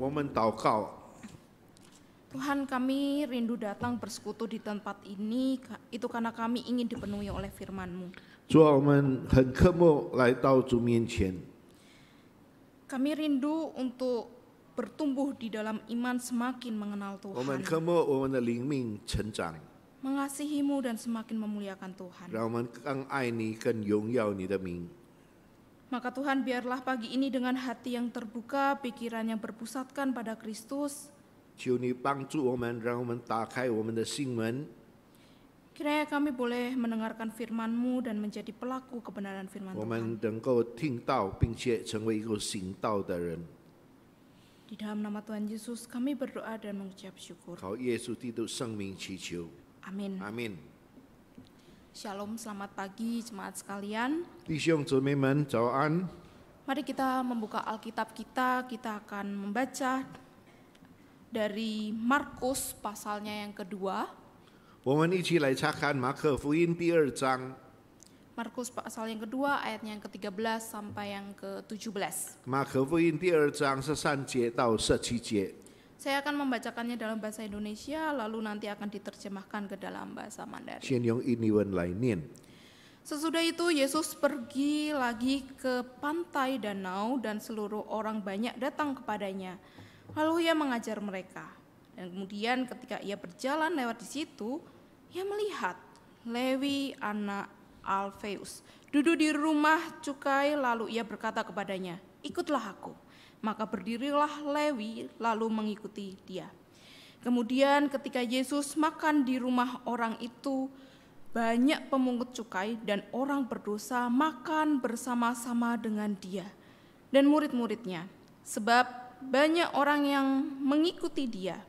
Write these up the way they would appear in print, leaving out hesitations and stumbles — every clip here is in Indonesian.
我们祷告。 Tuhan, kami rindu datang bersekutu di tempat ini, itu karena kami ingin dipenuhi oleh firman-Mu. 主啊，我们很渴慕来到主面前， Kami rindu untuk bertumbuh di dalam iman, semakin mengenal 我们 Tuhan, 渴慕我们的灵命成长， mengasihi-Mu dan semakin memuliakan Tuhan. 让我们更爱你，更荣耀你的名。 Maka Tuhan, biarlah pagi ini dengan hati yang terbuka, pikiran yang berpusatkan pada Kristus, 求你帮助我们，让我们打开我们的心门， kiranya kami boleh mendengarkan firman-Mu dan menjadi pelaku kebenaran firman 我 Tuhan. 们能够听到，并且成为一个行道的人。 Di dalam nama Tuhan Yesus kami berdoa dan mengucap syukur. 靠耶稣基督圣名祈求， Amin. 阿门。 Shalom, selamat pagi jemaat sekalian. 弟兄姊妹们，早安！ Mari kita membuka Alkitab kita akan membaca dari Markus pasalnya yang kedua. 我们一起来查看马可福音第2章。 Markus pasal yang kedua ayatnya yang ke-13 sampai yang ke-17. 马可福音第2章13节到17节。 Saya akan membacakannya dalam bahasa Indonesia, lalu nanti akan diterjemahkan ke dalam bahasa Mandarin. 先用印尼文来念。 Sesudah itu Yesus pergi lagi ke pantai danau dan seluruh orang banyak datang kepadanya. Lalu ia mengajar mereka. Dan kemudian ketika ia berjalan lewat di situ, ia melihat Lewi anak Alfeus duduk di rumah cukai, lalu ia berkata kepadanya, "Ikutlah aku." Maka berdirilah Lewi lalu mengikuti dia. Kemudian ketika Yesus makan di rumah orang itu, banyak pemungut cukai dan orang berdosa makan bersama-sama dengan dia dan murid-muridnya, sebab banyak orang yang mengikuti dia.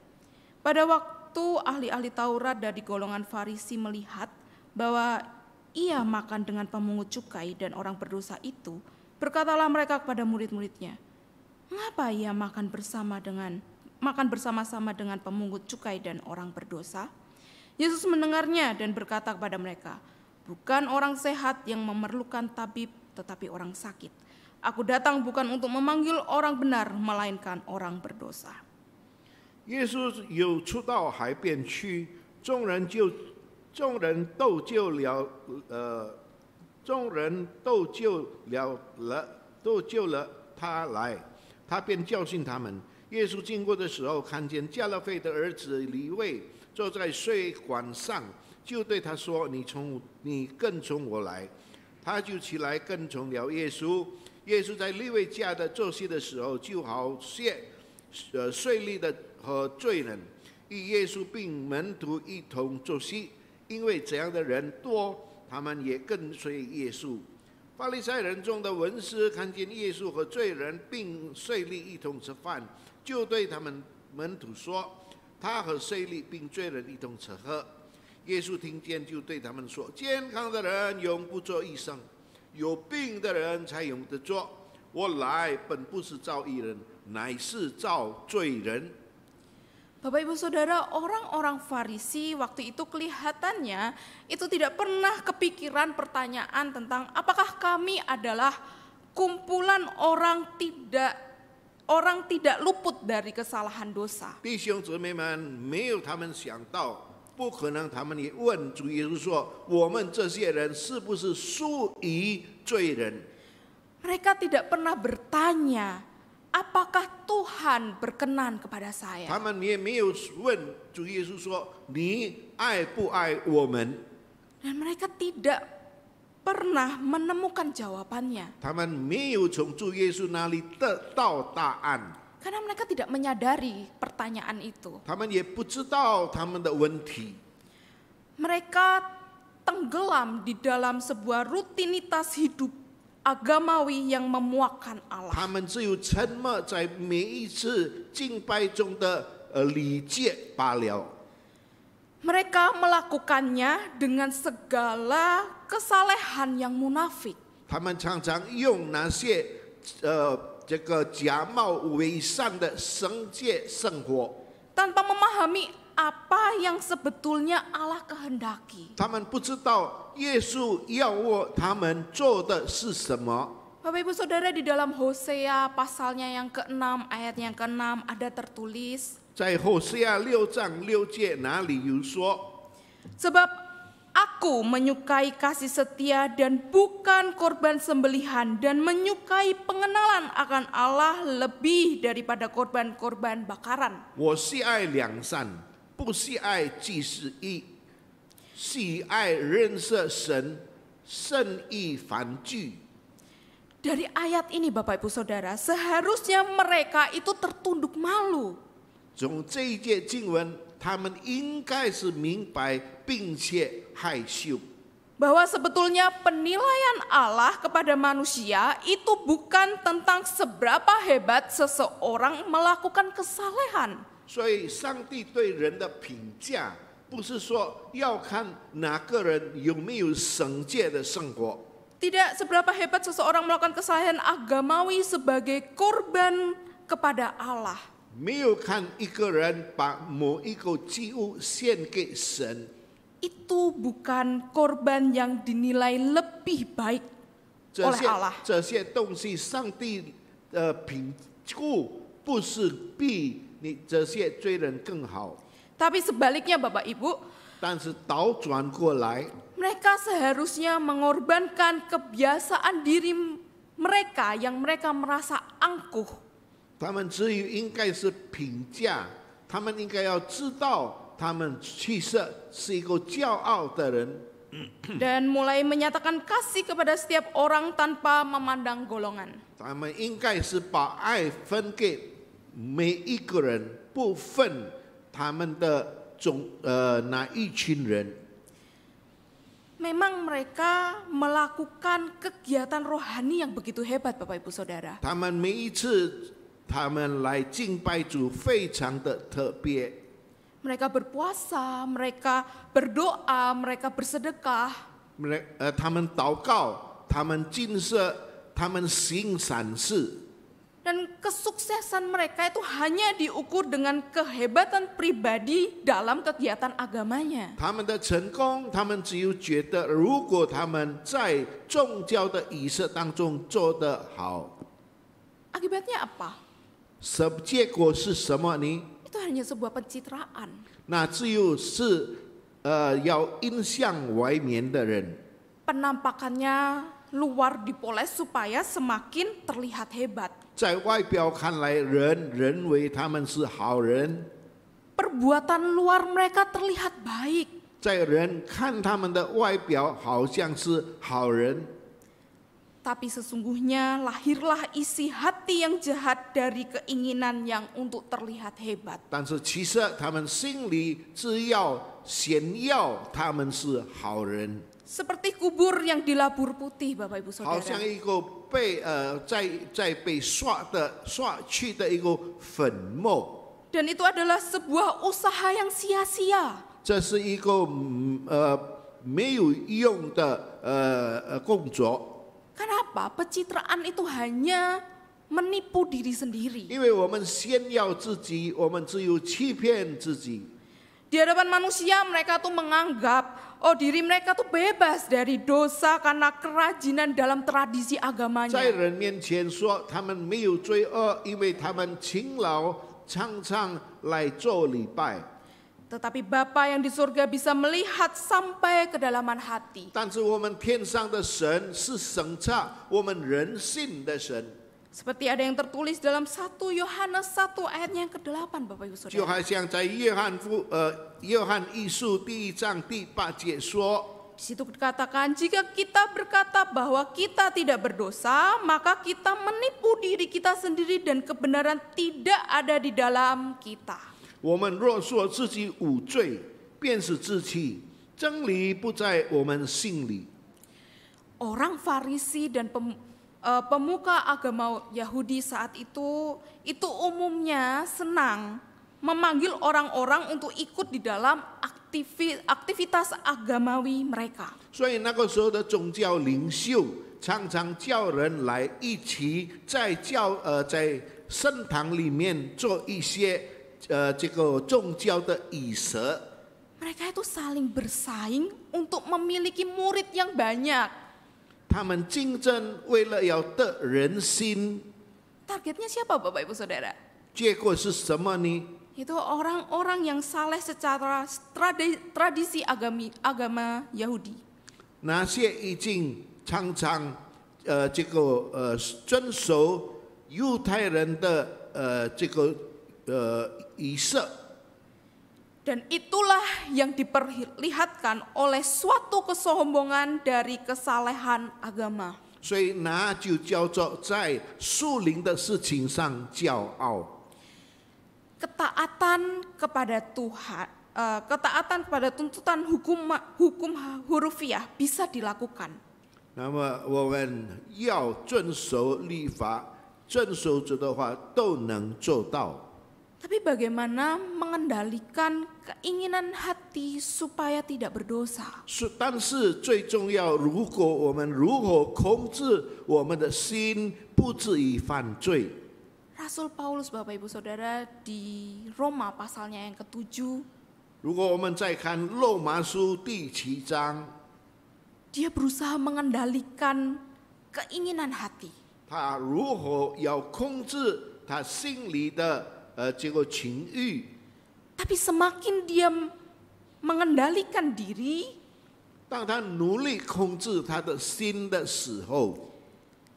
Pada waktu ahli-ahli Taurat dari golongan Farisi melihat bahwa ia makan dengan pemungut cukai dan orang berdosa itu, berkatalah mereka kepada murid-muridnya, "Mengapa ia makan bersama-sama dengan pemungut cukai dan orang berdosa?" Yesus mendengarnya dan berkata kepada mereka, "Bukan orang sehat yang memerlukan tabib, tetapi orang sakit. Aku datang bukan untuk memanggil orang benar, melainkan orang berdosa." 耶稣有出到海边去，众人都救了他来，他便教训他们。耶稣经过的时候，看见加勒费的儿子利未坐在水管上，就对他说：“你跟从我来。”他就起来跟从了耶稣。耶稣在利未家的坐席的时候，就好些税吏的和罪人与耶稣并门徒一同坐席，因为这样的人多，他们也跟随耶稣。法利赛人中的文士看见耶稣和罪人并税吏一同吃饭，就对他们门徒说：“他和税吏并罪人一同吃喝。”耶稣听见，就对他们说：“健康的人永不做医生，有病的人才永得做。我来本不是召义人，乃是召罪人。” Bapak Ibu Saudara, orang-orang Farisi waktu itu kelihatannya itu tidak pernah kepikiran pertanyaan tentang apakah kami adalah kumpulan orang tidak luput dari kesalahan dosa. 弟兄姊妹们，没有他们想到，不可能他们也问主耶稣说：“我们这些人是不是属于罪人？” Mereka tidak pernah bertanya, apakah Tuhan berkenan kepada saya? 他们也没有问主耶稣说：“你爱不爱我们？” Dan mereka tidak pernah menemukan jawabannya. 他们没有从主耶稣那里得到答案， Karena mereka tidak menyadari pertanyaan itu. 他们也不知道他们的问题。 Mereka tenggelam di dalam sebuah rutinitas hidup agamawi yang memuakkan Allah. 他们只有沉默在每一次敬拜中的礼节罢了。 Mereka melakukannya dengan segala kesalehan yang munafik. 他们常常用那些这个假冒伪善的圣洁生活， tanpa memahami apa yang sebetulnya Allah kehendaki. 他们不知道耶稣要他们做的是什么。Bapak Ibu Saudara, di dalam Hosea pasalnya yang ke-6 ayat yang ke-6 ada tertulis, 在后西亚6章6节哪里有说， sebab aku menyukai kasih setia dan bukan korban sembelihan, dan menyukai pengenalan akan Allah lebih daripada korban-korban bakaran. 我喜爱良善，不喜爱祭司义，喜爱认识神，胜于凡祭。 Dari ayat ini Bapak Ibu Saudara, seharusnya mereka itu tertunduk malu. 从这一节经文，他们应该是明白并且害羞。 Bahwa sebetulnya penilaian Allah kepada manusia itu bukan tentang seberapa hebat seseorang melakukan kesalehan. 所以，上帝对人的评价，不是说要看哪个人有没有圣洁的生活， Tidak seberapa hebat seseorang melakukan kesalahan agamawi sebagai korban kepada Allah. 没有看一个人把某一个祭物献给神， Itu bukan korban yang dinilai lebih baik 这 oleh 些 Allah. 这些东西，上帝的评估不是比你这些罪人更好， Tapi sebaliknya Bapak Ibu, 但是倒转过来， mereka seharusnya mengorbankan kebiasaan diri mereka yang mereka merasa angkuh. 他们只有应该是评价，他们应该要知道，他们其实是一个骄傲的人。 Dan mulai menyatakan kasih kepada setiap orang tanpa memandang golongan. 他们应该是把爱分给每一个人，不分他们的哪一群人。 Memang mereka melakukan kegiatan rohani yang begitu hebat Bapak Ibu Saudara. 他们每一次他们来敬拜主，非常的特别。 Mereka berpuasa, mereka berdoa, mereka bersedekah. 他们祷告，他们禁食，他们行善事。 Dan kesuksesan mereka itu hanya diukur dengan kehebatan pribadi dalam kegiatan agamanya. 他们的成功，他们只有觉得，如果他们在宗教的仪式当中做得好， Akibatnya apa? 结果是什么呢？ Itu hanya sebuah pencitraan. 那只有是要印象外面的人， Penampakannya luar dipoles supaya semakin terlihat hebat. 在外表看来，人认为他们是好人， Perbuatan luar mereka terlihat baik. 在人看他们的外表好像是好人， Tapi sesungguhnya lahirlah isi hati yang jahat dari keinginan yang untuk terlihat hebat. 但是其实他们心里只要炫耀他们是好人。 Seperti kubur yang dilabur putih Bapak Ibu 好像 Saudara. 一个被在被刷去的一个粉末， Dan itu adalah sebuah usaha yang sia-sia. 这是一个没有用的工作。 Kenapa? Pencitraan itu hanya menipu diri sendiri. 因为我们炫耀自己，我们只有欺骗自己。 Di hadapan manusia mereka tuh menganggap diri mereka tuh bebas dari dosa karena kerajinan dalam tradisi 在 agamanya. 人面前说他们没有罪恶，因为他们勤劳，常常来做礼拜。 Tetapi Bapa yang di surga bisa melihat sampai kedalaman hati. 但是我们天上的神是审查我们人性的神。 Seperti ada yang tertulis dalam 1 Yohanes 1 ayatnya yang ke-8 Bapak Ibu 就 Saudara. 好像在约翰一书第1章第8节说， Di situ dikatakan, jika kita berkata bahwa kita tidak berdosa, maka kita menipu diri kita sendiri dan kebenaran tidak ada di dalam kita. 我们若说自己无罪，便是自欺，真理不在我们心里。 Orang Farisi dan pemuka agama Yahudi saat itu umumnya senang memanggil orang-orang untuk ikut di dalam aktivitas agamawi mereka. 所以那个时候的宗教领袖常常叫人来一起在圣堂里面做一些这个宗教的仪式。 Mereka itu saling bersaing untuk memiliki murid yang banyak. 他们竞争为了要得人心， Targetnya siapa Bapak Ibu Saudara? 结果是什么呢？ Itu orang-orang yang saleh secara tradisi agama Yahudi. 那些已经常常遵守犹太人的仪式， Dan itulah yang diperlihatkan oleh suatu kesombongan dari kesalehan agama. 所以那就叫做在属灵的事情上骄傲。 Ketaatan kepada Tuhan, ketaatan kepada tuntutan hukum hurufiah bisa dilakukan. 那么我们要遵守律法，遵守着的话都能做到。 Tapi bagaimana mengendalikan keinginan hati supaya tidak berdosa? 但是最重要，如果我们如何控制我们的心，不至于犯罪。 Rasul Paulus Bapak Ibu Saudara di Roma pasalnya yang ke-7, 如果我们再看罗马书第7章， dia berusaha mengendalikan keinginan hati. 他如何要控制他心里的这个情欲？ Tapi semakin dia mengendalikan diri, 当他努力控制他的心的时候，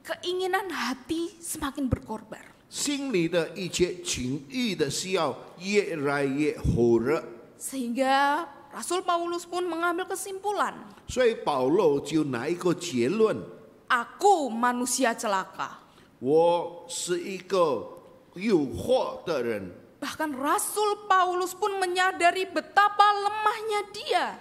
keinginan hati semakin berkorban. 心里的一切情欲的需要越来越火热。 Sehingga Rasul Paulus pun mengambil kesimpulan, 所以保罗就拿一个结论： aku manusia celaka. 我是一个有祸的人。 Bahkan Rasul Paulus pun menyadari betapa lemahnya dia.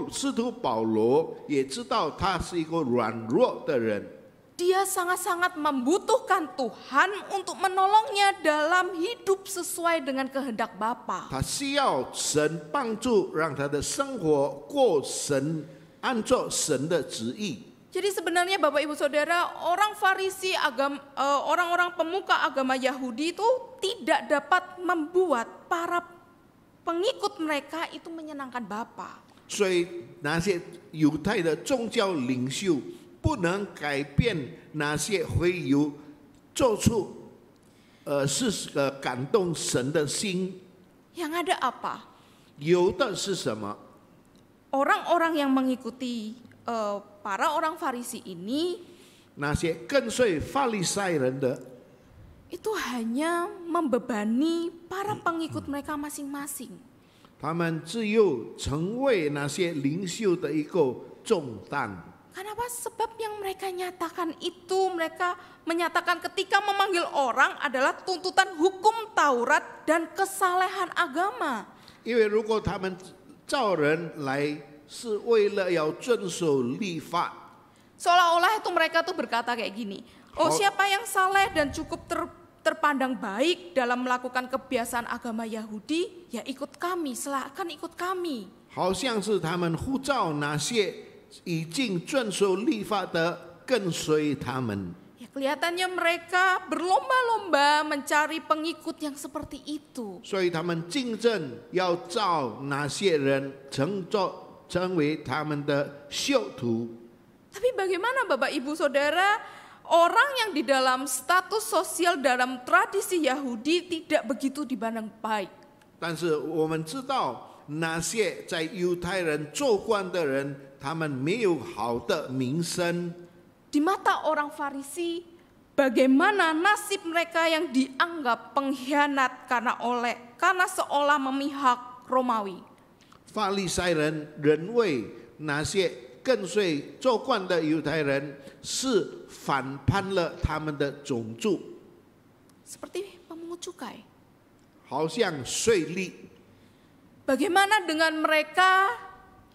使徒保罗也知道他是一个软弱的人， Dia sangat-sangat membutuhkan Tuhan untuk menolongnya dalam hidup sesuai dengan kehendak Bapa. 他需要神帮助，让他的生活过按照神的旨意。 Jadi sebenarnya Bapak Ibu Saudara, orang Farisi, orang-orang pemuka agama Yahudi itu tidak dapat membuat para pengikut mereka itu menyenangkan Bapa. 所以那些犹太的宗教领袖不能改变那些会有做出感动神的心。 Yang ada apa? 有的是什么？ Orang-orang yang mengikuti para orang Farisi ini 那些跟随法利赛人的， itu hanya membebani para pengikut mereka masing-masing. 他们只有成为那些领袖的一个重担。 Kenapa? Sebab yang mereka nyatakan itu, mereka menyatakan ketika memanggil orang adalah tuntutan hukum Taurat dan kesalehan agama. 因为如果他们召人来是为了要遵守律法， Seolah-olah itu mereka tuh berkata kayak gini, oh siapa yang saleh dan cukup terpandang baik dalam melakukan kebiasaan agama Yahudi, ya ikut kami, silakan ikut kami. 好像是他们呼召那些已经遵守律法的跟随他们。 Ya kelihatannya mereka berlomba-lomba mencari pengikut yang seperti itu. 所以他们竞争要召那些人成为他们的修徒。 Tapi bagaimana Bapak Ibu Saudara, orang yang di dalam status sosial dalam tradisi Yahudi tidak begitu dipandang baik. 但是我们知道，那些在犹太人做官的人，他们没有好的名声。 Di mata orang Farisi, bagaimana nasib mereka yang dianggap pengkhianat karena seolah memihak Romawi. 法利赛人认为那些跟随做官的犹太人是反叛了他们的种族， Seperti pemungut cukai. 好像税吏。 Bagaimana dengan mereka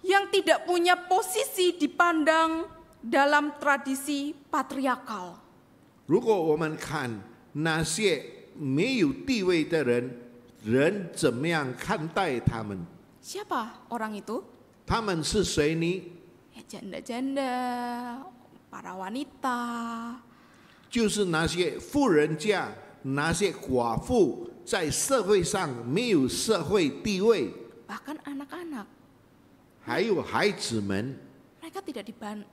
yang tidak punya posisi dipandang dalam tradisi patriarkal? 如果我们看那些没有地位的人，人怎么样看待他们？ Siapa orang itu? 他们是谁呢？ Ya, janda-janda, para wanita. 就是那些富人家、那些寡妇，在社会上没有社会地位， Bahkan anak-anak. 还有孩子们， Mereka mereka tidak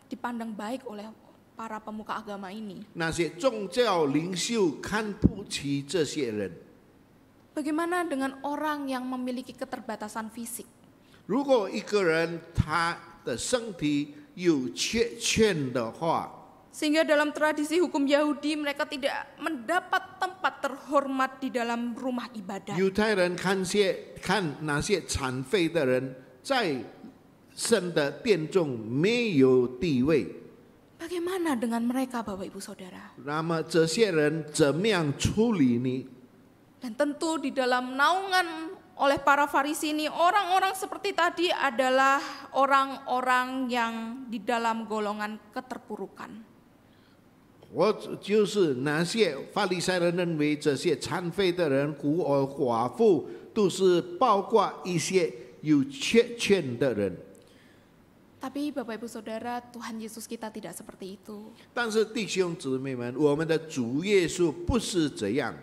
dipandang baik oleh para pemuka agama ini. 那些宗教领袖看不起这些人。 Bagaimana dengan orang yang memiliki keterbatasan fisik? 如果一个人他的身体有缺陷的话， Sehingga dalam tradisi hukum Yahudi mereka tidak mendapat tempat terhormat di dalam rumah ibadat. 犹太人看那些残废的人在神的殿中没有地位， Bagaimana dengan mereka Bapak Ibu Saudara? 那么这些人怎么样处理呢？ Dan tentu di dalam naungan oleh para Farisi ini orang-orang seperti tadi adalah orang-orang yang di dalam golongan keterpurukan. 我就是那些法利赛人认为这些残废的人、孤儿寡妇都是包括一些有缺陷的人。 Tapi Bapak Ibu Saudara, Tuhan Yesus kita tidak seperti itu. 但是弟兄姊妹们，我们的主耶稣不是这样。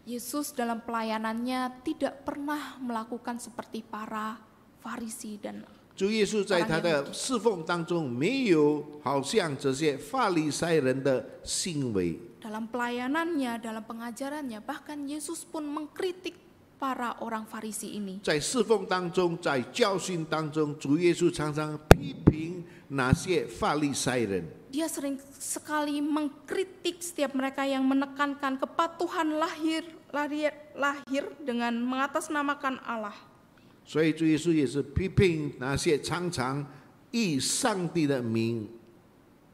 Yesus dalam pelayanannya tidak pernah melakukan seperti para Farisi dan 主耶稣在他的侍奉当中，没有好像这些法利赛人的行为。 dalam pelayanannya, dalam pengajarannya, bahkan Yesus pun mengkritik para orang Farisi ini. 在侍奉当中，在教训当中，主耶稣常常批评那些法利赛人。 Dia sering sekali mengkritik setiap mereka yang menekankan kepatuhan lahir dengan mengatasnamakan Allah. 所以主耶稣也是批评那些常常以上帝的名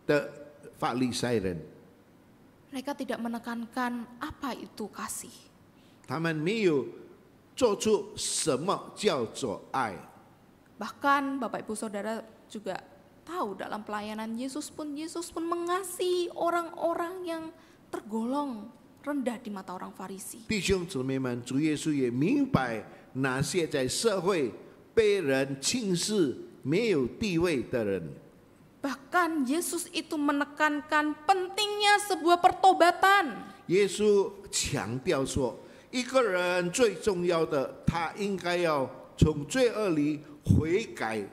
的法利赛人。 Mereka tidak menekankan apa itu kasih. 他们没有做出什么叫做爱。 Bahkan Bapak Ibu Saudara juga tahu dalam pelayanan Yesus pun mengasihi orang-orang yang tergolong rendah di mata orang Farisi. 弟兄姊妹们，主耶稣也明白那些在社会被人轻视、没有地位的人。 Bahkan Yesus itu menekankan pentingnya sebuah pertobatan. 耶稣强调说，一个人最重要的，他应该要从罪恶里悔改。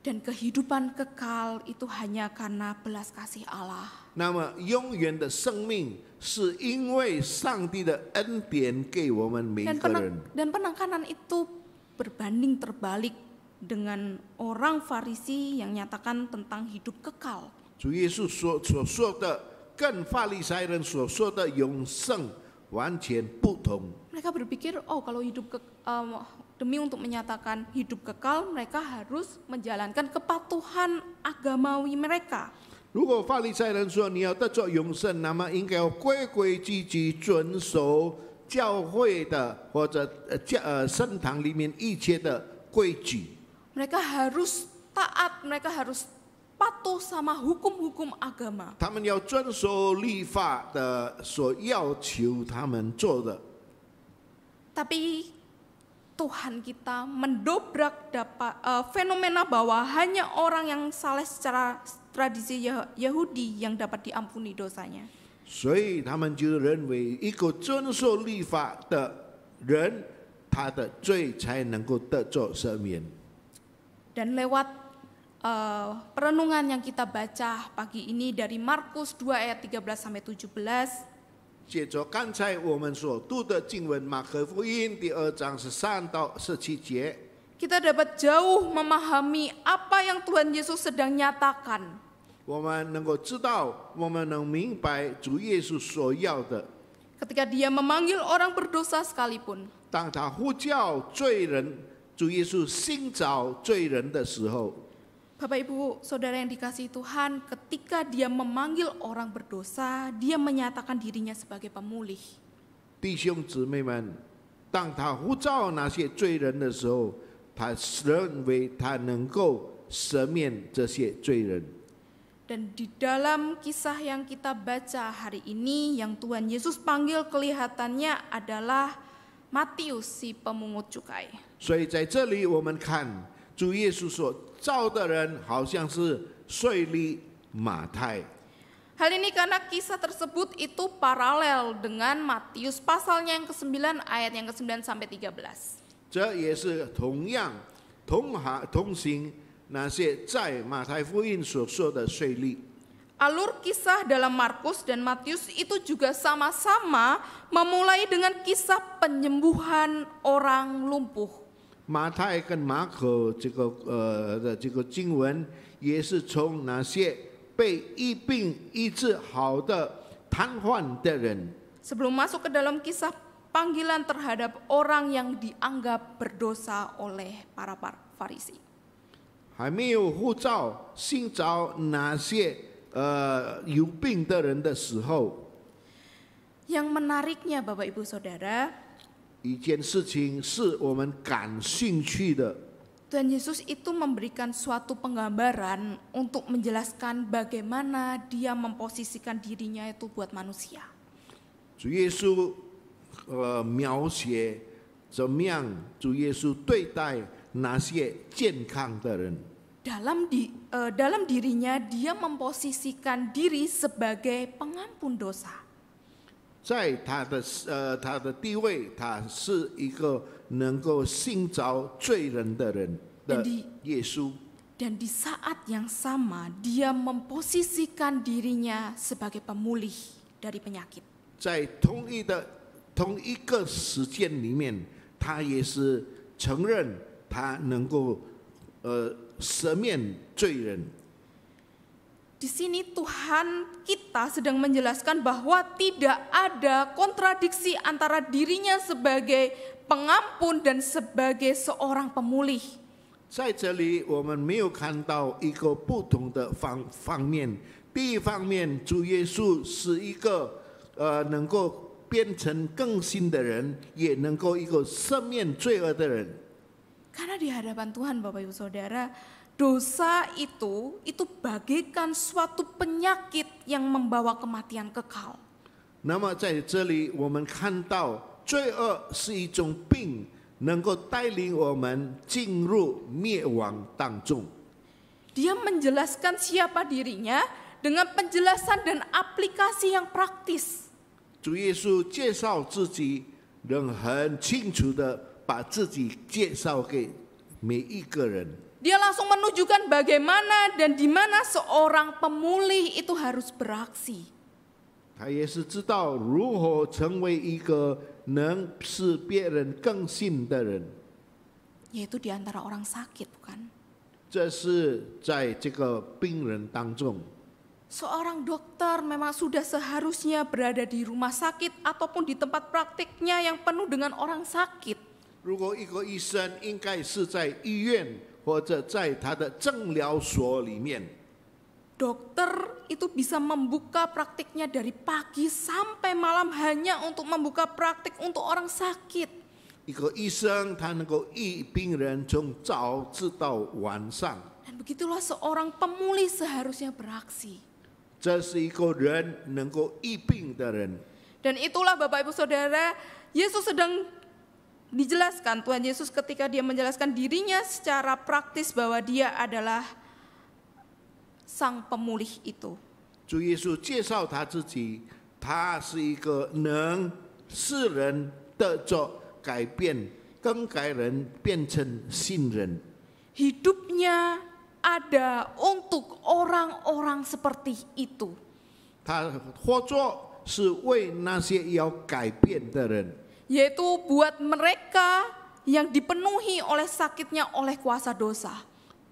Dan kehidupan kekal itu hanya karena belas kasih Allah. 那么永远的生命是因为上帝的恩典给我们每个人。 Dan penekanan itu berbanding terbalik dengan orang Farisi yang nyatakan tentang hidup kekal. 主耶稣所说的，跟法利赛人所说的永生完全不同。 Mereka berpikir, oh kalau demi untuk menyatakan hidup kekal, mereka harus menjalankan kepatuhan agamawi mereka. 如果法利赛人说你要得着永生，那么应该要规规矩矩遵守教会的或者圣堂里面一切的规矩。 Mereka harus taat, mereka harus patuh sama hukum-hukum agama. 他们要遵守律法的所要求他们做的。 Tapi Tuhan kita mendobrak fenomena bahwa hanya orang yang saleh secara tradisi Yahudi yang dapat diampuni dosanya. 所以他们就认为，一个遵守律法的人，他的罪才能够得着赦免。 Dan lewat perenungan yang kita baca pagi ini dari Markus 2 ayat 13 sampai 17, 接着刚才我们所读的经文，马可福音第2章13到17节， kita dapat jauh memahami apa yang Tuhan Yesus sedang nyatakan. 我们能够知道，我们能明白主耶稣所要的。 Ketika dia memanggil orang berdosa sekalipun, 当他呼叫罪人，主耶稣寻找罪人的时候， Bapak Ibu Saudara yang dikasihi Tuhan, ketika dia memanggil orang berdosa, dia menyatakan dirinya sebagai pemulih. 弟兄姊妹们，当他呼召那些罪人的时候，他认为他能够赦免这些罪人。 Dan di dalam kisah yang kita baca hari ini, yang Tuhan Yesus panggil kelihatannya adalah Matius si pemungut cukai. 所以在这里我们看主耶稣所召的人，好像是税吏马太。 Hal ini karena kisah tersebut itu paralel dengan Matius pasalnya yang ke-9 ayat yang ke-9 sampai 13. 这也是同样同行那些在马太福音所说的税吏。 Alur kisah dalam Markus dan Matius itu juga sama-sama memulai dengan kisah penyembuhan orang lumpuh. 马太跟马可这个经文也是从那些被疫病医治好的瘫痪的人。 Sebelum masuk ke dalam kisah panggilan terhadap orang yang dianggap berdosa oleh para Farisi. 还没有呼召寻找那些有病的人的时候， Yang menariknya Bapak Ibu Saudara, 一件事情是我们感兴趣的。 Tuhan Yesus itu memberikan suatu penggambaran untuk menjelaskan bagaimana dia memposisikan dirinya itu buat manusia. 主耶稣描写怎么样主耶稣对待那些健康的人。 Dalam dirinya dia memposisikan diri sebagai pengampun dosa. 在他的地位，他是一个能够寻找罪人的人的耶稣。 Dan di saat yang sama dia memposisikan dirinya sebagai pemulih dari penyakit. 在同一个时间里面，他也是承认他能够赦免罪人。 Di sini Tuhan kita sedang menjelaskan bahwa tidak ada kontradiksi antara dirinya sebagai pengampun dan sebagai seorang pemulih. 在这里，我们没有看到一个不同的方面。第一方面，主耶稣是一个能够变成更新的人，也能够一个赦免罪恶的人。 Karena di hadapan Tuhan Bapak Ibu Saudara, dosa itu bagaikan suatu penyakit yang membawa kematian kekal. 那么在这里，我们看到罪恶是一种病，能够带领我们进入灭亡当中。 Dia menjelaskan siapa dirinya dengan penjelasan dan aplikasi yang praktis. 主耶稣介绍自己，能很清楚的把自己介绍给每一个人。 Dia langsung menunjukkan bagaimana dan di mana seorang pemulih itu harus beraksi. 他也是知道如何成为一个能使别人更新的人。 Yaitu di antara orang sakit, bukan? 这是在这个病人当中， Seorang dokter memang sudah seharusnya berada di rumah sakit ataupun di tempat praktiknya yang penuh dengan orang sakit. 如果一个医生应该是在医院或者在他的诊疗所里面。 Dokter itu bisa membuka praktiknya dari pagi sampai malam hanya untuk membuka praktik untuk orang sakit. 一个医生他能够医病人从早直到晚上， Dan begitulah seorang pemulih seharusnya beraksi. 这是一个人能够医病的人。 Dan itulah Bapak Ibu Saudara, Yesus sedang dijelaskan, Tuhan Yesus ketika dia menjelaskan dirinya secara praktis bahwa dia adalah sang pemulih itu. 主耶稣介绍他自己，他是一个能使人得着改变、更改人变成新人。 Hidupnya ada untuk orang-orang seperti itu. 他活着是为那些要改变的人， Yaitu buat mereka yang dipenuhi oleh sakitnya oleh kuasa dosa.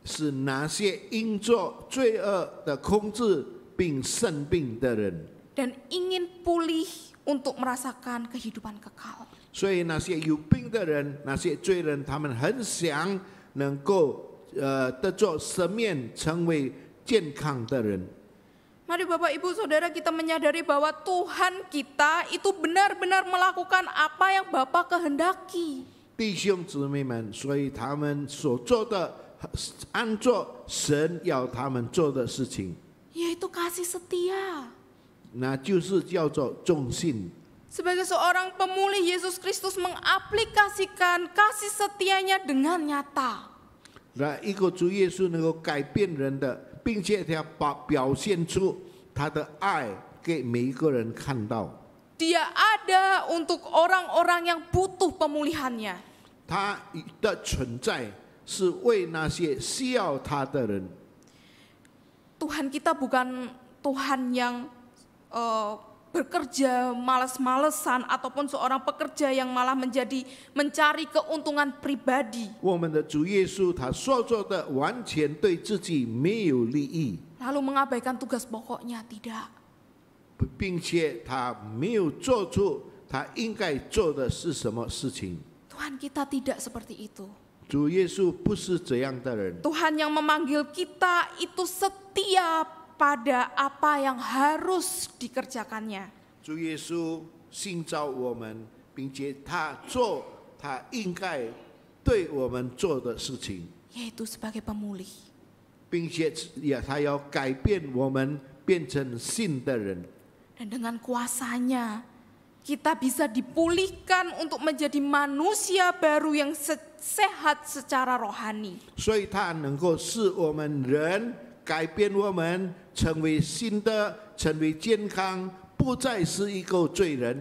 是那些因着罪恶的控制并生病的人。 Dan ingin pulih untuk merasakan kehidupan kekal. 所以那些有病的人，那些罪人，他们很想能够得着赦免，成为健康的人。 Mari Bapak Ibu Saudara kita menyadari bahwa Tuhan kita itu benar-benar melakukan apa yang Bapa kehendaki. 弟兄姊妹们，所以他们所做的，按照神要他们做的事情， Yaitu kasih setia. 那就是叫做忠信。 Sebagai seorang pemulih, Yesus Kristus mengaplikasikan kasih setianya dengan nyata. 那一个主耶稣能够改变人的，并且他表现出他的爱给每一个人看到。 Dia ada untuk orang-orang yang butuh pemulihannya. 他的存在是为那些需要他的人。 Tuhan kita bukan Tuhan yang bekerja malas-malesan ataupun seorang pekerja yang malah mencari keuntungan pribadi. 我们的主耶稣他所做的完全对自己没有利益， Lalu mengabaikan tugas pokoknya, tidak. 并且他没有做出他应该做的是什么事情。 Tuhan kita tidak seperti itu. 主耶稣不是这样的人， Tuhan yang memanggil kita itu setia pada apa yang harus dikerjakannya. 主耶稣信召我们，并且他做他应该对我们做的事情， Yaitu sebagai pemulih. 并且他要改变我们，变成新的人。 Dan dengan kuasanya kita bisa dipulihkan untuk menjadi manusia baru yang sehat secara rohani. 所以他能够使我们人改变我们，成为新的，成为健康，不再是一个罪人。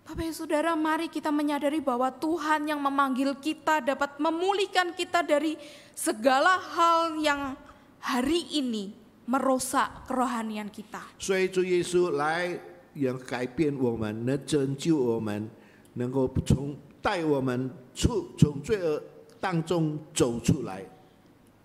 Bapak Ibu Saudara, mari kita menyadari bahwa Tuhan yang memanggil kita dapat memulihkan kita dari segala hal yang hari ini merusak kerohanian kita. 所以主耶稣来要改变我们，能拯救我们，能够带我们从罪恶当中走出来。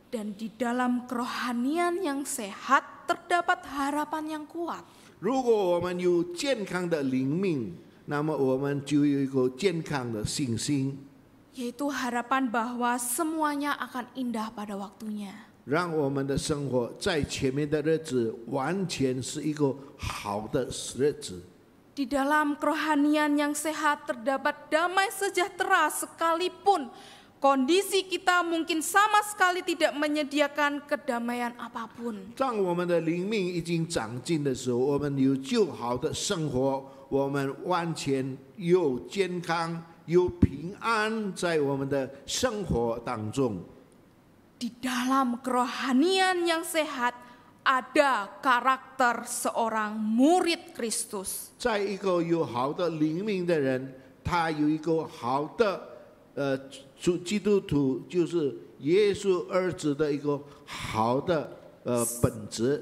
Dan di dalam kerohanian yang sehat terdapat harapan yang kuat. 如果我们有健康的灵命，那么我们就有一个健康的信心， Yaitu harapan bahwa semuanya akan indah pada waktunya. 让我们的生活在前面的日子完全是一个好的日子。 Di dalam kerohanian yang sehat terdapat damai sejahtera sekalipun kondisi kita mungkin sama sekali tidak menyediakan kedamaian apapun. 当我们的灵命已经长进的时候，我们有就好的生活，我们完全有健康、有平安在我们的生活当中。 Di dalam kerohanian yang sehat ada karakter seorang murid Kristus. 在一个有好的灵命的人，他有一个好的基督徒，就是耶稣儿子的一个好的本质。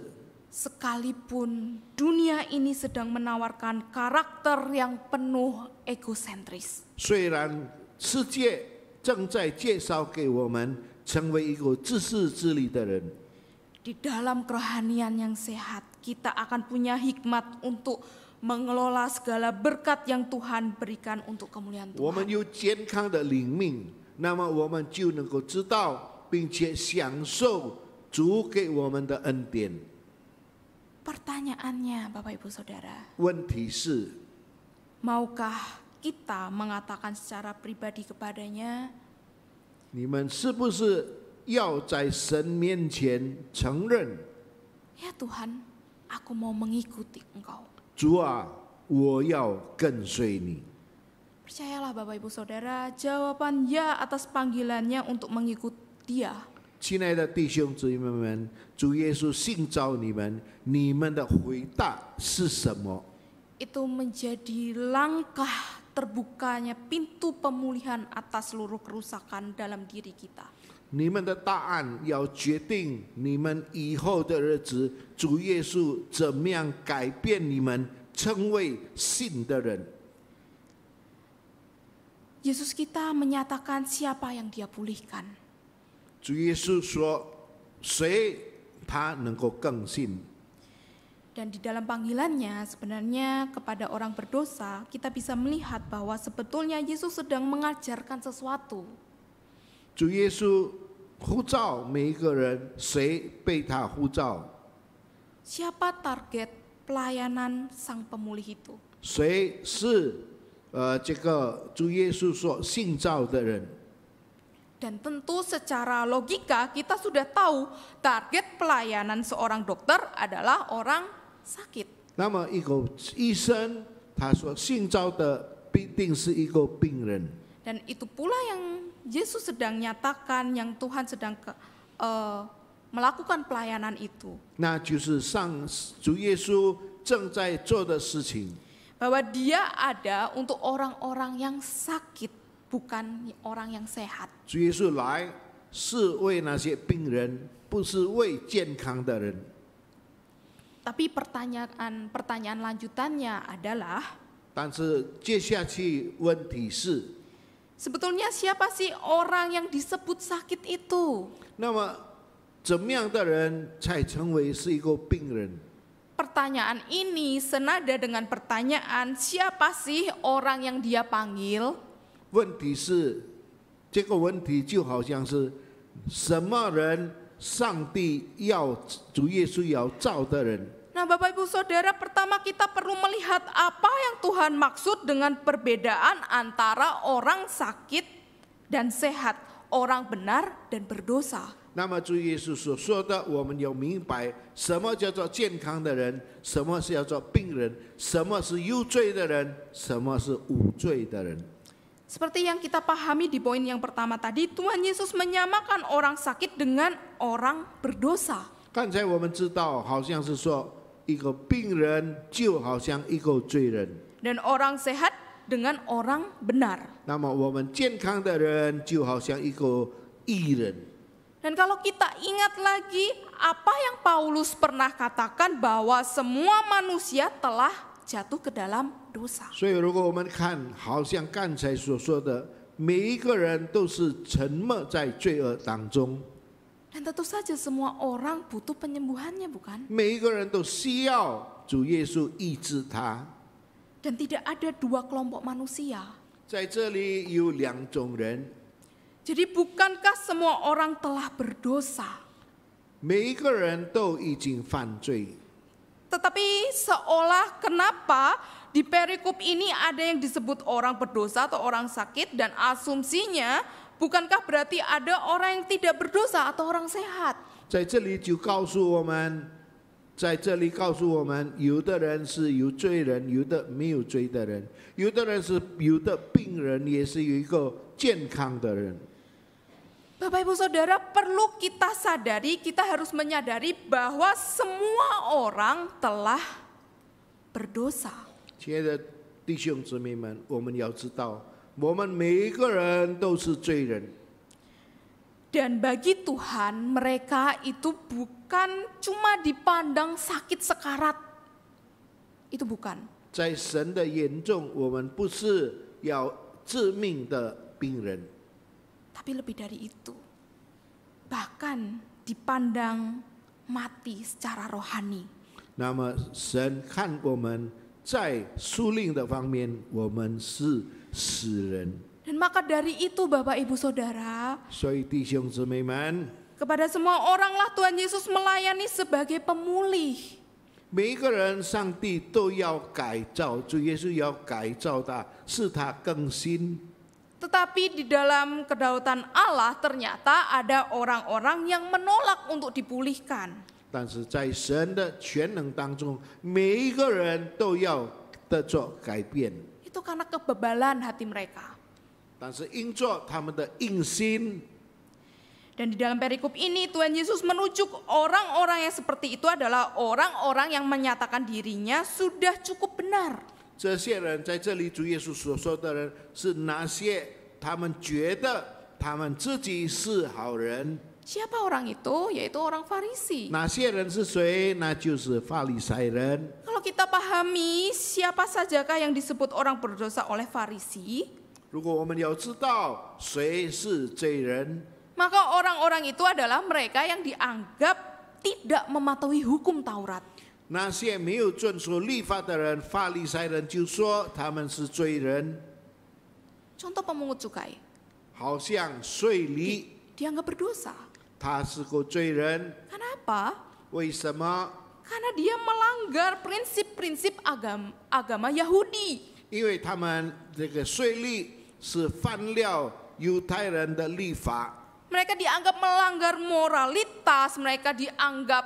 Sekalipun dunia ini sedang menawarkan karakter yang penuh egosentris. 虽然世界正在介绍给我们成为一个自私自利的人， Di dalam kerohanian yang sehat, kita akan punya hikmat untuk mengelola segala berkat yang Tuhan berikan untuk kemuliaan 我们 Tuhan. 有健康的灵命，那么我们就能够知道并且享受主给我们的恩典。 Pertanyaannya, Bapak Ibu Saudara, 问题是， maukah kita mengatakan secara pribadi kepadanya, 你们是不是要在神面前承认， ya Tuhan, aku mau mengikuti Engkau. 主啊，我要跟随你？ Percayalah Bapak Ibu Saudara, jawaban ya atas panggilannya untuk mengikut Dia 亲爱的弟兄姊妹们，主耶稣信召你们，你们的回答是什么？ itu menjadi langkah terbukanya pintu pemulihan atas seluruh kerusakan dalam diri kita. 你们的答案要决定你们以后的日子，主耶稣怎么样改变你们，成为新的人。 Yesus kita menyatakan siapa yang Dia pulihkan. 主耶稣说：“谁他能够更新？” Dan di dalam panggilannya sebenarnya kepada orang berdosa kita bisa melihat bahwa sebetulnya Yesus sedang mengajarkan sesuatu. 主耶稣呼召每一个人，谁被他呼召？ Siapa target pelayanan sang pemulih itu? 谁是这个主耶稣所信召的人？ Dan tentu secara logika kita sudah tahu target pelayanan seorang dokter adalah orang sakit. 那么一个医生，他所信召的必定是一个病人。 Dan itu pula yang Yesus sedang nyatakan, yang Tuhan sedang melakukan pelayanan itu. 那就是主耶稣正在做的事情。 Bahwa Dia ada untuk orang-orang yang sakit, bukan orang yang sehat. 主耶稣来是为那些病人，不是为健康的人。 Tapi pertanyaan lanjutannya adalah, 但是接下去问题是， sebetulnya siapa sih orang yang disebut sakit itu? 那么怎么样的人才成为是一个病人？ Pertanyaan ini senada dengan pertanyaan siapa sih orang yang dia panggil? 问题是，这个问题就好像是什么人上帝要主耶稣要造的人。 Nah, Bapak Ibu Saudara, pertama kita perlu melihat apa yang Tuhan maksud dengan perbedaan antara orang sakit dan sehat, orang benar dan berdosa. 那么主耶稣所说的，我们要明白什么叫做健康的人，什么是叫做病人，什么是有罪的人，什么是无罪的人。 Seperti yang kita pahami di poin yang pertama tadi, Tuhan Yesus menyamakan orang sakit dengan orang berdosa. 刚才我们知道，好像是说一个病人就好像一个罪人， Dan orang sehat dengan orang benar. 那么我们健康的人就好像一个义人。 Dan kalau kita ingat lagi apa yang Paulus pernah katakan bahwa semua manusia telah jatuh ke dalam dosa. 所以，如果我们看，好像刚才所说的，每一个人都是沉没在罪恶当中， Dan tentu saja semua orang butuh penyembuhannya, bukan? 每一个人都需要主耶稣医治他。 Dan tidak ada dua kelompok manusia. 在这里有两种人， Jadi bukankah semua orang telah berdosa? 每一个人都已经犯罪。 Tetapi seolah kenapa di perikop ini ada yang disebut orang berdosa atau orang sakit, dan asumsinya bukankah berarti ada orang yang tidak berdosa atau orang sehat? 在这里就告诉我们，在这里告诉我们，有的人是有罪人，有的没有罪的人，有的人是有的病人，也是有一个健康的人。 Bapak Ibu Saudara, perlu kita sadari, kita harus menyadari bahwa semua orang telah berdosa. 亲爱的弟兄姊妹们，我们要知道，我们每一个人都是罪人。 Dan bagi Tuhan, mereka itu bukan cuma dipandang sakit sekarat. Itu bukan. 在神的眼中，我们不是要致命的病人， Tapi lebih dari itu, bahkan dipandang mati secara rohani. 那么神看我们在属灵的方面，我们是死人。 Dan maka dari itu Bapak Ibu Saudara, 所以弟兄姊妹们， kepada semua oranglah Tuhan Yesus melayani sebagai pemulih. 每一个人，上帝都要改造，主耶稣要改造他，使他更新。 Tetapi di dalam kedaulatan Allah ternyata ada orang-orang yang menolak untuk dipulihkan. 但是在神的全能当中，每一个人都要得做改变。 Itu karena kebebalan hati mereka. 但是因着他们的硬心， Dan di dalam perikop ini Tuhan Yesus menunjuk orang-orang yang seperti itu adalah orang-orang yang menyatakan dirinya sudah cukup benar. 这些人在这里，主耶稣所说的人是哪些？他们觉得他们自己是好人。 Siapa orang itu? Yaitu orang Farisi. 哪些人是谁？那就是法利赛人。 Kalau kita pahami siapa sajakah yang disebut orang berdosa oleh Farisi, 如果我们要知道谁是罪人， maka orang-orang itu adalah mereka yang dianggap tidak mematuhi hukum Taurat. 那些没有遵守律法的人，法利赛人就说他们是罪人， Contoh pemungut cukai, 好像税吏， dianggap berdosa. 他是个罪人。 Kenapa? 为什么？ Karena dia melanggar prinsip-prinsip agama Yahudi. 因为他们这个税吏是犯了犹太人的律法。 Mereka dianggap melanggar moralitas, mereka dianggap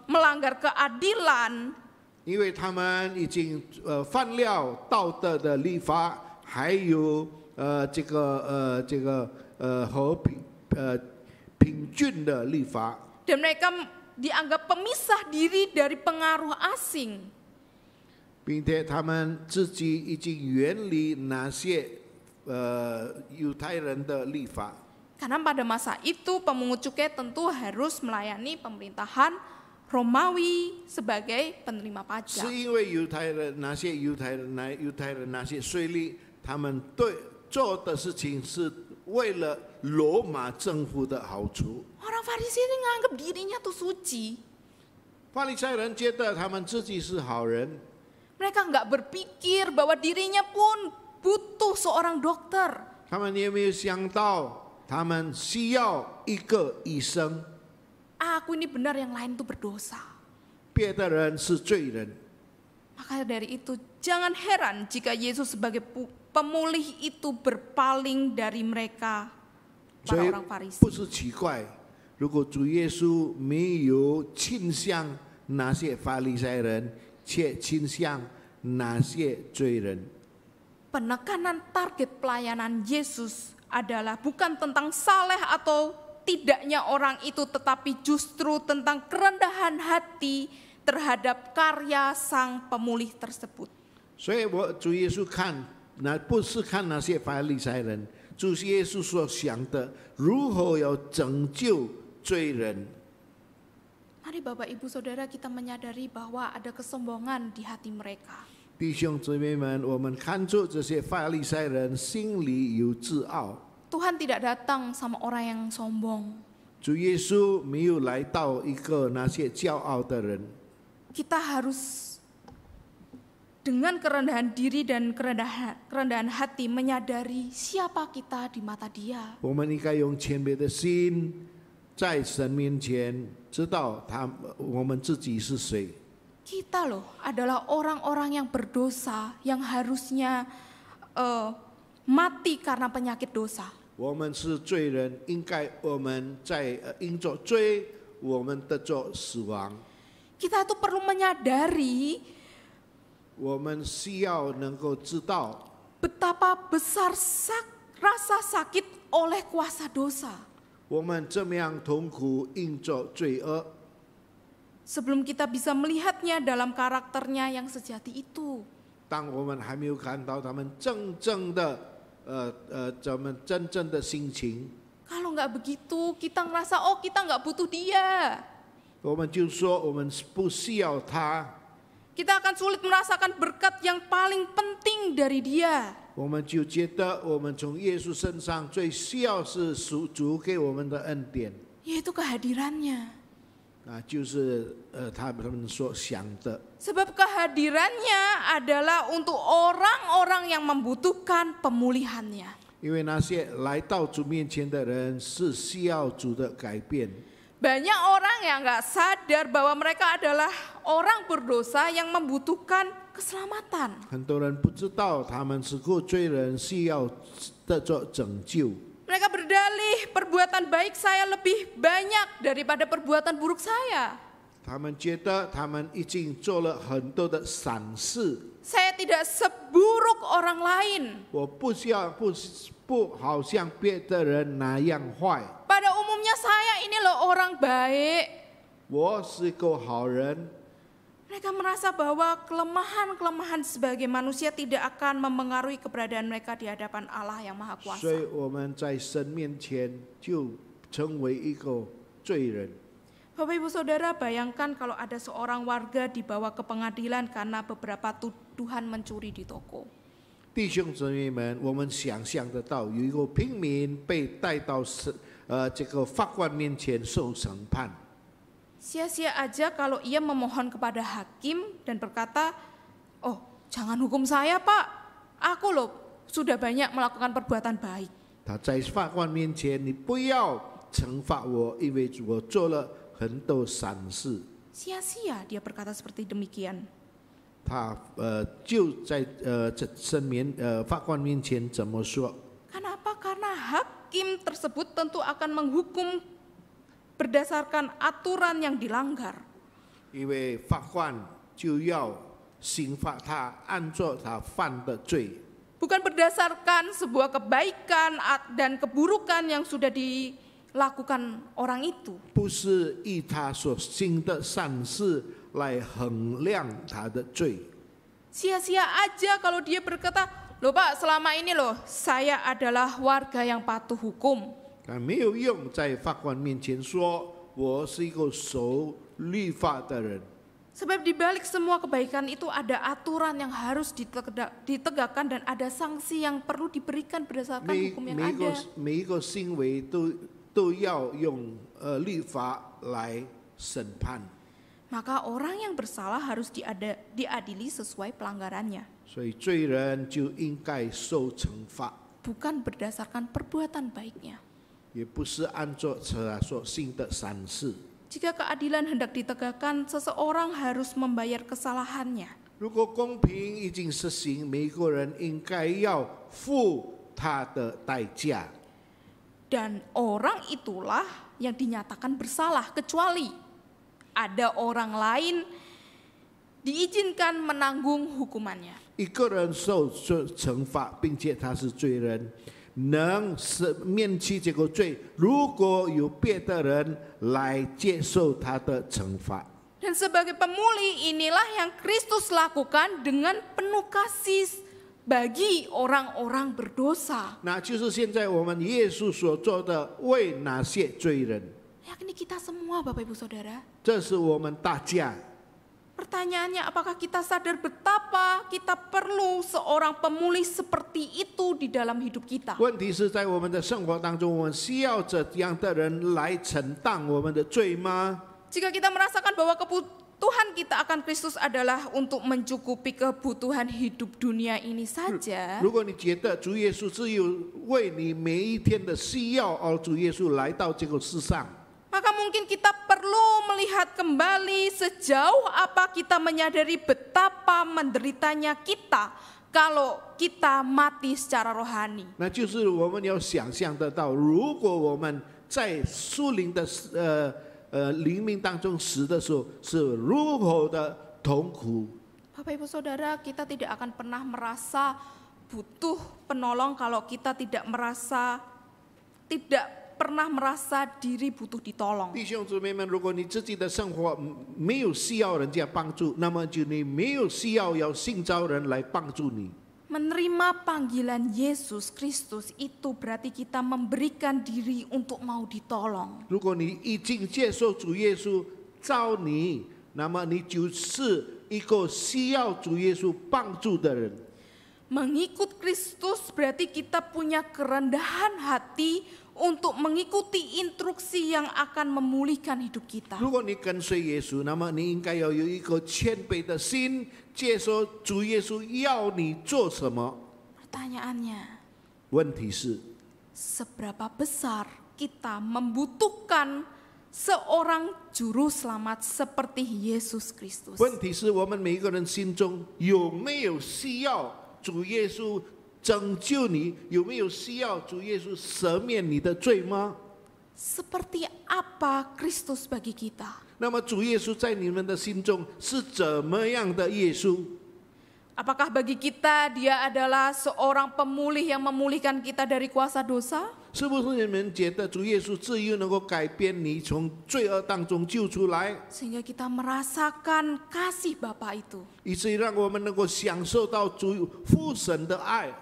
melanggar keadilan. 因为他们已经犯了道德的律法，还有和平均的律法。 Dan mereka dianggap pemisah diri dari pengaruh asing. 并且他们自己已经远离那些犹太人的律法。Karena pada masa itu pemungut cukai tentu harus melayani pemerintahan Romawi sebagai penerima 是 pajak. 因为犹太人那些税吏，他们做的事情是为了罗马政府的好处。 Orang Farisi ini nganggap dirinya tuh suci. 法利赛人觉得他们自己是好人， Mereka nggak berpikir bahwa dirinya pun butuh seorang dokter. 他们有没有想到他们需要一个医生？ Aku ini benar, yang lain tuh berdosa. 别的人是罪人。 Maka dari itu jangan heran jika Yesus sebagai pemulih itu berpaling dari mereka, 所 para 以 orang Farisi. 不是奇怪，如果主耶稣没有倾向那些法利赛人，却倾向那些罪人。 Penekanan target pelayanan Yesus adalah bukan tentang saleh atau tidaknya orang itu, tetapi justru tentang kerendahan hati terhadap karya sang pemulih tersebut. 所以主耶稣不是看那些法利赛人，主耶稣所想的如何要拯救罪人。 Mari Bapak Ibu Saudara kita menyadari bahwa ada kesombongan di hati mereka. 弟兄姊妹们，我们看出这些法利赛人心里有自傲。 Tuhan tidak datang sama orang yang sombong. 主耶稣没有来到一个那些骄傲的人。 Kita harus dengan kerendahan diri dan kerendahan hati menyadari siapa kita di mata Dia. 我们应该用谦卑的心，在神面前知道我们自己是谁。 Kita loh adalah orang-orang yang berdosa, yang harusnya mati karena penyakit dosa. 我们是罪人，应该我们在因着罪，我们得着死亡。 Kita itu perlu menyadari 我们需要能够知道 betapa besar rasa sakit oleh kuasa dosa. 我们怎么样痛苦因着罪恶。 Sebelum kita bisa melihatnya dalam karakternya yang sejati itu. 当我们还没有看到他们真正的心情， Kalau nggak begitu, kita ngerasa oh kita nggak butuh dia. 我们就说我们不需要他， Kita akan sulit merasakan berkat yang paling penting dari dia. 我们就觉得我们从耶稣身上最需要是主给我们的恩典， Yaitu kehadirannya. 就是他们所想的。 Sebab kehadirannya adalah untuk orang-orang yang membutuhkan pemulihannya. 因为那些来到主面前的人是需要主的改变。 Banyak orang yang nggak sadar bahwa mereka adalah orang berdosa yang membutuhkan keselamatan. 很多人不知道他们是个罪人，需要得着拯救。 Mereka berdalih perbuatan baik saya lebih banyak daripada perbuatan buruk saya. 他们觉得他们已经做了很多的善事， Saya tidak seburuk orang lain. 我不好像别的人那样坏， Pada umumnya saya ini loh orang baik. 我是个好人。 Mereka merasa bahwa kelemahan-kelemahan sebagai manusia tidak akan memengaruhi keberadaan mereka di hadapan Allah yang Maha 所 Kuasa. 以我们在神面前就成为一个罪人。 Bapak Ibu Saudara, bayangkan kalau ada seorang warga dibawa ke pengadilan karena beberapa tuduhan mencuri di toko. 弟兄姊妹们，我们想象得到，有一个平民被带到这个法官面前受审判。 Sia-sia aja kalau ia memohon kepada hakim dan berkata, oh jangan hukum saya Pak, aku loh sudah banyak melakukan perbuatan baik. 他在法官面前，你不要惩罚我，因为我做了很多善事。 Sia-sia dia berkata seperti demikian. 他就在法官面前怎么说？ Kenapa? Karena hakim tersebut tentu akan menghukum berdasarkan aturan yang dilanggar. 因为法官就要刑罚他，按照他犯的罪。 Bukan berdasarkan sebuah kebaikan dan keburukan yang sudah dilakukan orang itu. 不是以他所行的善事来衡量他的罪。 Sia-sia aja kalau dia berkata, loh Pak selama ini loh saya adalah warga yang patuh hukum. 但没有用在法官面前说我是一个守律法的人。 Sebab di balik semua kebaikan itu ada aturan yang harus ditegakkan dan ada sanksi yang perlu diberikan berdasarkan hukum yang ada. 每一个行为都要用律法来审判。 Maka orang yang bersalah harus diadili sesuai pelanggarannya. 所以罪人就应该受惩罚， Bukan berdasarkan perbuatan baiknya. 也不是按照他所行的善事。 Jika keadilan hendak ditegakkan, seseorang harus membayar kesalahannya. 如果公平已经实行，每个人应该要付他的代价。 Dan orang itulah yang dinyatakan bersalah, kecuali ada orang lain diizinkan menanggung hukumannya. 一个人受惩罚，并且他是罪人，能免去这个罪。如果有别的人来接受他的惩罚， Dan sebagai pemulih inilah yang Kristus lakukan dengan penuh kasih bagi orang-orang berdosa. 那就是现在我们耶稣所做的，为那些罪人。 Yakni kita semua Bapak Ibu Saudara. 这是我们大家。 Pertanyaannya, apakah kita sadar betapa kita perlu seorang pemulih seperti itu di dalam hidup kita? 问题是在我们的生活当中，我们需要这样的人来承担我们的罪吗？ Jika kita merasakan bahwa kebutuhan kita akan Kristus adalah untuk mencukupi kebutuhan hidup dunia ini saja, 如果你觉得主耶稣只有为你每一天的需要，而主耶稣来到这个世上， maka mungkin kita perlu melihat kembali sejauh apa kita menyadari betapa menderitanya kita kalau kita mati secara rohani. 那就是我们要想象得到，如果我们在属灵的灵命当中死的时候，是如何的痛苦。 Bapak Ibu Saudara, kita tidak akan pernah merasa butuh penolong kalau kita tidak pernah merasa diri butuh ditolong. 弟兄姊妹们，如果你自己的生活没有需要人家帮助，那么就你没有需要寻找人来帮助你。 Menerima panggilan Yesus Kristus itu berarti kita memberikan diri untuk mau ditolong. 如果你已经接受主耶稣召你，那么你就是一个需要主耶稣帮助的人。 Mengikut Kristus berarti kita punya kerendahan hati untuk mengikuti instruksi yang akan memulihkan hidup kita. 如果你跟随耶稣，那么你应该要有一个谦卑的心，接受主耶稣要你做什么。 Pertanyaannya, 问题是， seberapa besar kita membutuhkan seorang juru selamat seperti Yesus Kristus? 问题是我们每一个人心中有没有需要主耶稣拯救你？有没有需要主耶稣赦免你的罪吗？ Seperti apa Kristus bagi kita? 那么主耶稣在你们的心中是怎么样的耶稣？ Apakah bagi kita dia adalah seorang pemulih yang memulihkan kita dari kuasa dosa? 是不是你们觉得主耶稣自由能够改变你，从罪恶当中救出来， Sehingga kita merasakan kasih Bapa itu. 以至于让我们能够享受到主父神的爱？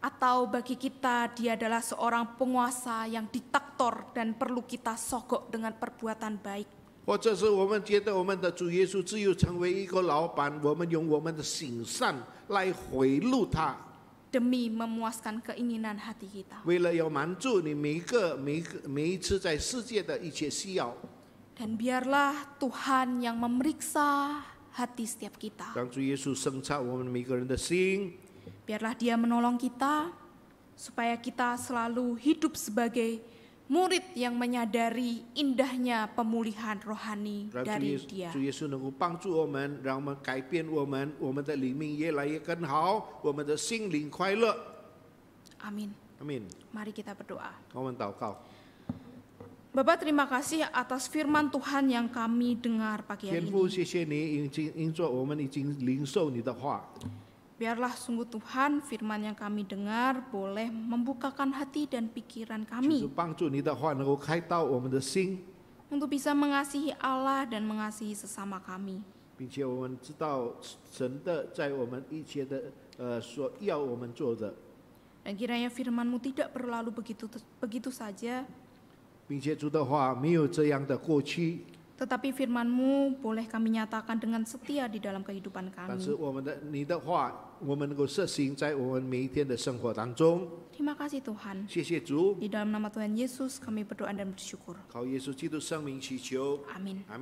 Atau bagi kita dia adalah seorang penguasa yang diktator dan perlu kita sogok dengan perbuatan baik. 或者是我们觉得我们的主耶稣只有成为一个老板，我们用我们的行善来贿赂他， Demi memuaskan keinginan hati kita. 为了要满足你每一次在世界的一切需要。 Dan biarlah Tuhan yang memeriksa hati setiap kita. 让主耶稣审查我们每个人的心， Biarlah dia menolong kita supaya kita selalu hidup sebagai murid yang menyadari indahnya pemulihan rohani 让 dari dia. 主耶稣能够帮助我们，让我们改变我们的灵命越来越更好，我们的心灵快乐。 Amin. 阿门。 Mari kita berdoa. 我们祷告， Bapak, terima kasih atas firman Tuhan yang kami dengar pagi hari 天父， ini. 谢谢你因着我们已经领受你的话， Biarlah sungguh Tuhan firman yang kami dengar boleh membukakan hati dan pikiran 就是 kami 帮助你的话能够开导我们的心， untuk bisa mengasihi Allah dan mengasihi sesama kami. 并且我们知道神的在我们一切的所要我们做的， Dan kiranya firman-Mu tidak berlalu begitu saja, 并且主的话没有这样的过去， Tetapi firman-Mu boleh kami nyatakan dengan setia di dalam kehidupan 但是 kami. 你的话，我们能够实行在我们每一天的生活当中。 Terima kasih Tuhan. 谢谢主， Di dalam nama Tuhan Yesus kami berdoa dan bersyukur. 靠耶稣基督生命祈求， Amin.